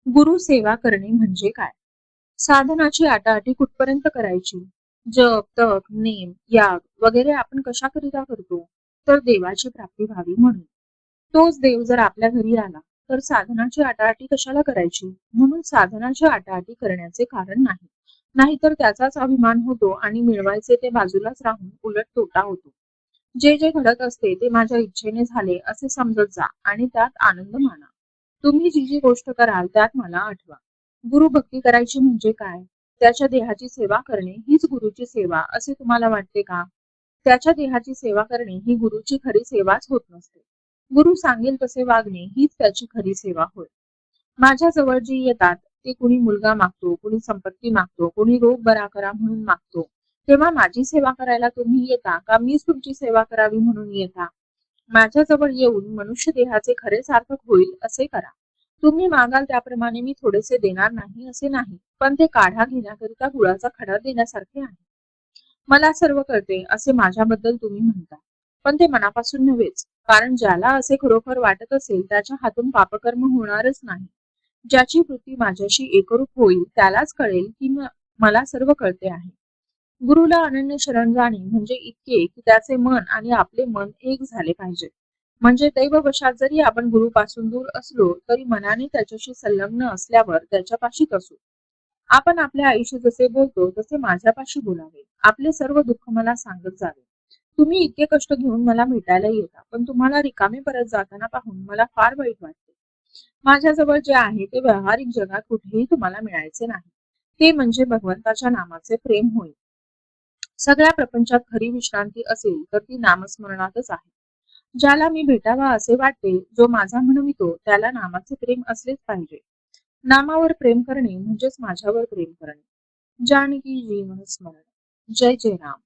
गुरु सेवा करणे म्हणजे काय? साधनाची आटाआटी कुठपर्यंत करायची? जप, तप, नेम, याग वगैरे आपण कशाकरिता करतो? तर देवाची प्राप्ती व्हावी म्हणून. तोच देव जर आपल्या घरी आला तर साधनाची आटाआटी कशाला करायची? म्हणून साधनाची आटाआटी करण्याचे कारण नाही. नाहीतर त्याचाच अभिमान होतो आणि मिळवायचे ते बाजूलाच राहून उलट तोटा होतो. जे जे घडत असते ते माझ्या इच्छेने झाले असे समजत जा आणि त्यात आनंद माना. तुम्ही जी जी गोष्ट कराल त्यात मला आठवा. गुरु भक्ती करायची म्हणजे काय? त्याच्या देहाची सेवा करणे हीच गुरुची सेवा असे तुम्हाला वाटते का? त्याच्या देहाची सेवा करणे ही गुरुची खरी सेवाच होत नसते. गुरु सांगेल तसे वागणे हीच त्याची खरी सेवा होय. माझ्या जवळ जे येतात ते कुणी मुलगा मागतो, कुणी संपत्ती मागतो, कुणी रोग बरा करा म्हणून मागतो. तेव्हा माझी सेवा करायला तुम्ही येता का मीच तुमची सेवा करावी म्हणून येता? माझ्याजवळ येऊन मनुष्य देहाचे खरे सार्थक होईल असे करा. तुम्ही मागाल त्याप्रमाणे मी थोडेसे देणार नाही असे नाही, पण ते काढा घेण्याकरिता गुळाचा खडा देण्यासारखे आहे. मला सर्व कळते असे माझ्याबद्दल तुम्ही म्हणता, पण ते मनापासून नव्हेच. कारण ज्याला असे खरोखर वाटत असेल त्याच्या हातून पापकर्म होणारच नाही. ज्याची वृत्ती माझ्याशी एकरूप होईल त्यालाच कळेल की मला सर्व कळते आहे. गुरुला अनन्य शरण जाणे म्हणजे इतके की त्याचे मन आणि आपले मन एक झाले पाहिजे. म्हणजे दैववशात जरी आपण गुरुपासून दूर असलो तरी मनाने त्याच्याशी संलग्न असल्यावर त्याच्यापाशीच असू. आपण आपल्या आईशी जसे बोलतो तसे माझ्यापाशी बोलावे. आपले सर्व दुःख मला सांगत जावे. तुम्ही इतके कष्ट घेऊन मला भेटायला येता, पण तुम्हाला रिकामे परत जाताना पाहून मला फार वाईट वाटते. माझ्याजवळ जे आहे ते व्यावहारिक जगात कुठेही तुम्हाला मिळायचे नाही. ते म्हणजे भगवंताच्या नामाचे प्रेम होय. सगळ्या प्रपंचात खरी विश्रांती असेल तर ती नामस्मरणातच आहे. ज्याला मी भेटावा असे वाटते, जो माझा म्हणवितो त्याला नामाचे प्रेम असलेच पाहिजे. नामावर प्रेम करणे म्हणजेच माझ्यावर प्रेम करणे. जानकी जीवन स्मरण. जय जय राम.